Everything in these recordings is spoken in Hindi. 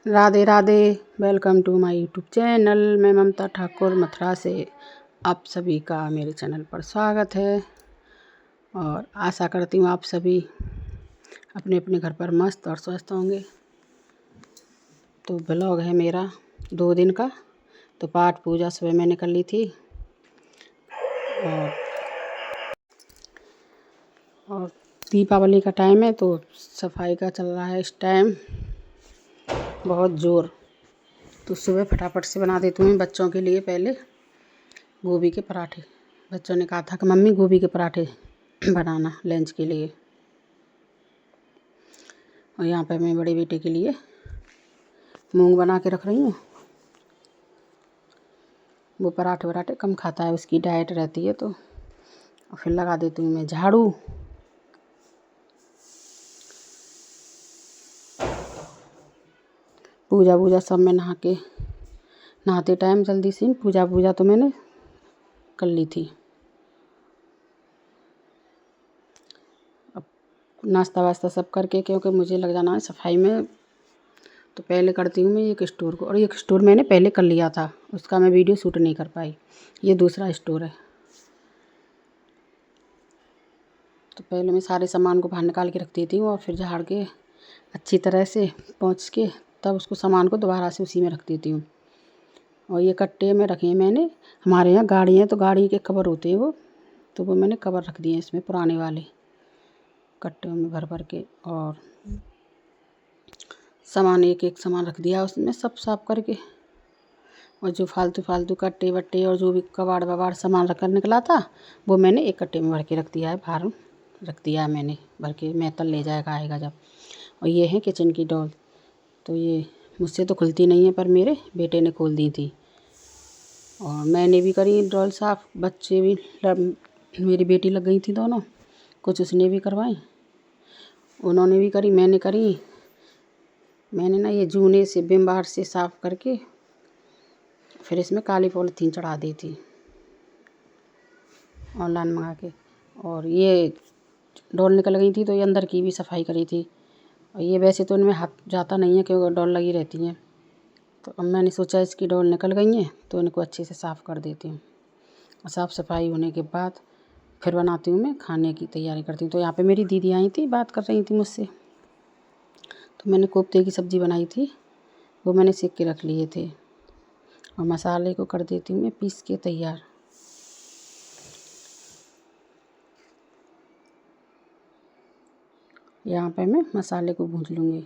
Radhe Radhe. Welcome to my YouTube channel. मैं ममता ठाकुर मथुरा से आप सभी का मेरे चैनल पर स्वागत है और आशा करती हूँ आप सभी अपने अपने घर पर मस्त और स्वस्थ होंगे। तो ब्लॉग है मेरा 2 दिन का। तो पाठ पूजा सुबह मैंने कर ली थी और दीपावली का टाइम है तो सफाई का चल रहा है इस टाइम बहुत ज़ोर। तो सुबह फटाफट से बना देती हूँ बच्चों के लिए पहले गोभी के पराठे। बच्चों ने कहा था कि मम्मी गोभी के पराठे बनाना लंच के लिए। और यहाँ पे मैं बड़े बेटे के लिए मूंग बना के रख रही हूँ। वो पराठे वराठे कम खाता है, उसकी डाइट रहती है। तो और फिर लगा देती हूँ मैं झाड़ू। पूजा वूजा सब मैं नहाते टाइम जल्दी से पूजा तो मैंने कर ली थी। अब नाश्ता वास्ता सब करके क्योंकि मुझे लग जाना है सफाई में, तो पहले करती हूँ मैं एक स्टोर को। और एक स्टोर मैंने पहले कर लिया था, उसका मैं वीडियो शूट नहीं कर पाई। ये दूसरा स्टोर है। तो पहले मैं सारे सामान को बाहर निकाल के रख देती हूँ और फिर झाड़ के अच्छी तरह से पोंछ के तब उसको सामान को दोबारा से उसी में रख देती हूँ। और ये कट्टे में रखे हैं मैंने। हमारे यहाँ गाड़ी है तो गाड़ी के कवर होते हैं वो मैंने कवर रख दिए हैं इसमें, पुराने वाले कट्टे में भर भर के। और सामान एक एक सामान रख दिया उसमें सब साफ करके। और जो फालतू कट्टे वट्टे और जो भी कबाड़ वबाड़ सामान रखकर निकला था वो मैंने एक कट्टे में भर के रख दिया है, बाहर रख दिया है मैंने भर के। मेहतर ले जाएगा आएगा जब। और ये है किचन की डॉल। तो ये मुझसे तो खुलती नहीं है पर मेरे बेटे ने खोल दी थी और मैंने भी करी डॉल साफ़। बच्चे भी मेरी बेटी लग गई थी दोनों, कुछ उसने भी करवाई, उन्होंने भी करी, मैंने करी। मैंने ना ये जूने से विम बार से साफ़ करके फिर इसमें काली पॉलीथीन चढ़ा दी थी ऑनलाइन मंगा के। और ये डॉल निकल गई थी तो ये अंदर की भी सफाई करी थी। और ये वैसे तो इनमें हाथ जाता नहीं है क्योंकि डॉल लगी रहती हैं। तो अब मैंने सोचा इसकी डॉल निकल गई हैं तो इनको अच्छे से साफ़ कर देती हूँ। और साफ़ सफाई होने के बाद फिर बनाती हूँ, मैं खाने की तैयारी करती हूँ। तो यहाँ पे मेरी दीदी आई थी, बात कर रही थी मुझसे। तो मैंने कोफ्ते की सब्ज़ी बनाई थी, वो मैंने सेक के रख लिए थे। और मसाले को कर देती हूँ मैं पीस के तैयार। यहाँ पे मैं मसाले को भूंज लूँगी।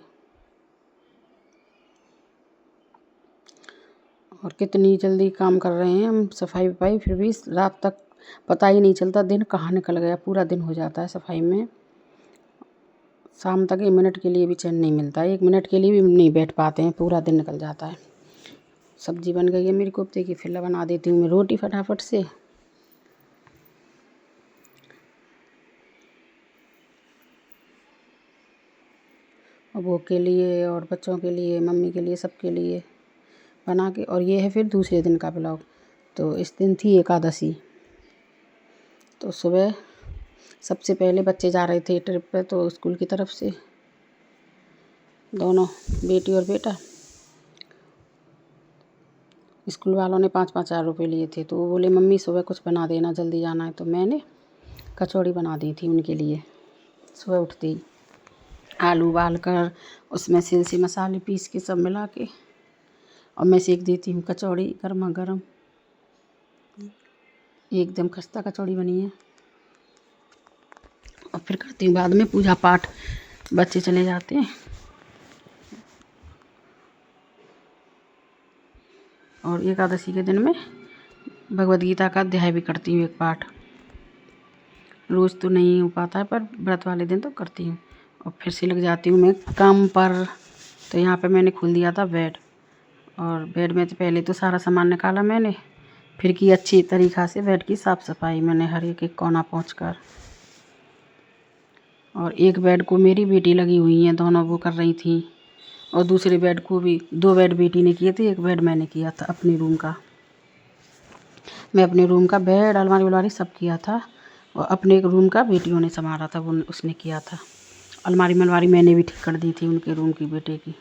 और कितनी जल्दी काम कर रहे हैं हम सफाई वफाई, फिर भी रात तक पता ही नहीं चलता दिन कहाँ निकल गया। पूरा दिन हो जाता है सफाई में। शाम तक 1 मिनट के लिए भी चैन नहीं मिलता है, 1 मिनट के लिए भी नहीं बैठ पाते हैं, पूरा दिन निकल जाता है। सब्ज़ी बन गई है मेरी कोफ्ते की, फिर बना देती हूँ मैं रोटी फटाफट से। और वो के लिए और बच्चों के लिए, मम्मी के लिए, सबके लिए बना के। और ये है फिर दूसरे दिन का ब्लॉग। तो इस दिन थी एकादशी। तो सुबह सबसे पहले बच्चे जा रहे थे ट्रिप पे, तो स्कूल की तरफ से दोनों बेटी और बेटा, स्कूल वालों ने 5-5 हज़ार रुपये लिए थे। तो वो बोले मम्मी सुबह कुछ बना देना, जल्दी जाना है। तो मैंने कचौड़ी बना दी थी उनके लिए। सुबह उठते ही आलू उबाल कर उसमें से मसाले पीस के सब मिला के और मैं सेक देती हूँ कचौड़ी गर्मा गर्म। एकदम खस्ता कचौड़ी बनी है। और फिर करती हूँ बाद में पूजा पाठ, बच्चे चले जाते हैं। और एकादशी के दिन में भगवद गीता का अध्याय भी करती हूँ, एक पाठ। रोज़ तो नहीं हो पाता है पर व्रत वाले दिन तो करती हूँ। और फिर से लग जाती हूँ मैं काम पर। तो यहाँ पे मैंने खोल दिया था बेड। और बेड में तो पहले तो सारा सामान निकाला मैंने, फिर की अच्छी तरीक़ा से बेड की साफ़ सफाई मैंने हर एक कोना पहुँच कर। और एक बेड को मेरी बेटी लगी हुई है, दोनों वो कर रही थी। और दूसरे बेड को भी 2 बेड बेटी ने किए थे, 1 बेड मैंने किया था अपने रूम का। मैं अपने रूम का बेड अलमारी वलमारी सब किया था। और अपने एक रूम का बेटियों ने संभाला था, वो उसने किया था। अलमारी मलमारी मैंने भी ठीक कर दी थी उनके रूम की, बेटे की।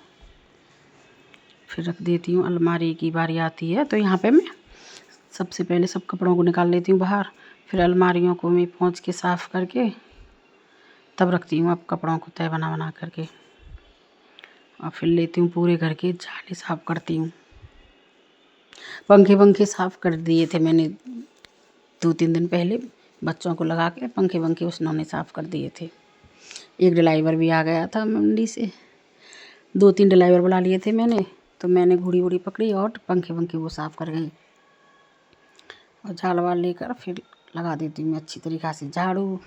फिर रख देती हूँ। अलमारी की बारी आती है तो यहाँ पे मैं सबसे पहले सब कपड़ों को निकाल लेती हूँ बाहर, फिर अलमारियों को मैं पोंछ के साफ़ करके तब रखती हूँ अब कपड़ों को तय बना बना करके। और फिर लेती हूँ पूरे घर के जाले साफ़ करती हूँ। पंखे वंखे साफ़ कर दिए थे मैंने 2-3 दिन पहले, बच्चों को लगा के पंखे वंखे उन्होंने साफ़ कर दिए थे। एक ड्राइवर भी आ गया था मंडी से, 2-3 ड्राइवर बुला लिए थे मैंने, तो मैंने घुड़ी वुड़ी पकड़ी और पंखे वंखे वो साफ़ कर गई। और झाड़ वाड़ लेकर फिर लगा देती हूँ मैं अच्छी तरीक़ा से झाड़ू।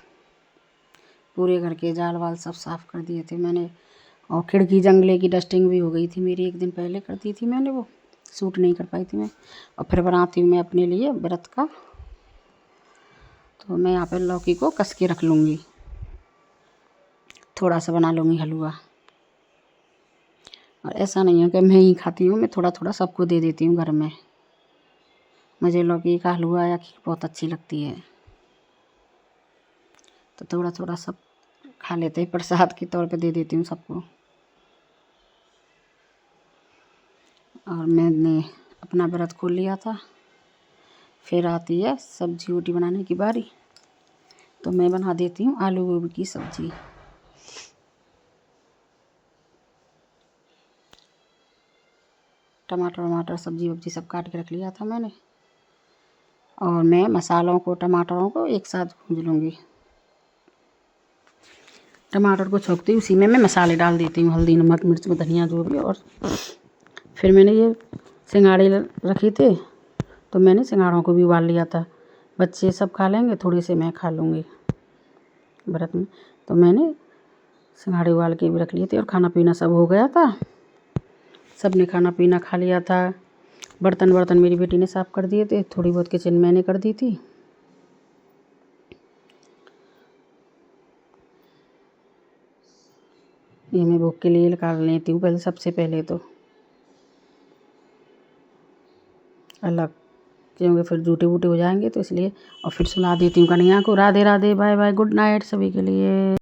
पूरे घर के जाल वाल सब साफ़ कर दिए थे मैंने। और खिड़की जंगले की डस्टिंग भी हो गई थी मेरी, एक दिन पहले कर दी थी मैंने, वो सूट नहीं कर पाई थी मैं। और फिर बनाती हूँ मैं अपने लिए व्रत का, तो मैं यहाँ पर लौकी को कस के रख लूँगी, थोड़ा सा बना लूँगी हलवा। और ऐसा नहीं है कि मैं ही खाती हूँ, मैं थोड़ा थोड़ा सबको दे देती हूँ घर में। मुझे लौकी का हलवा या खीर बहुत अच्छी लगती है, तो थोड़ा थोड़ा सब खा लेते हैं, प्रसाद के तौर पे दे देती हूँ सबको। और मैंने अपना व्रत खोल लिया था। फिर आती है सब्जी रोटी बनाने की बारी, तो मैं बना देती हूँ आलू गोभी की सब्जी। टमाटर वमाटर सब्जी वब्जी सब काट के रख लिया था मैंने। और मैं मसालों को टमाटरों को एक साथ भूंज लूँगी। टमाटर को छोंकती उसी में मैं मसाले डाल देती हूँ, हल्दी नमक मिर्च धनिया जो भी। और फिर मैंने ये सिंघाड़े रखे थे, तो मैंने सिंघाड़ों को भी उबाल लिया था। बच्चे सब खा लेंगे, थोड़े से मैं खा लूँगी व्रत में। तो मैंने सिंघाड़े उबाल के भी रख लिए थे। और खाना पीना सब हो गया था, सब ने खाना पीना खा लिया था। बर्तन वर्तन मेरी बेटी ने साफ़ कर दिए थे, थोड़ी बहुत किचन मैंने कर दी थी। ये मैं भूख के लिए निकाल लेती हूँ पहले, सबसे पहले तो अलग, क्योंकि फिर जूठे वूटे हो जाएंगे तो इसलिए। और फिर सुला देती हूँ कन्हैया को। Radhe Radhe, bye bye, good night सभी के लिए।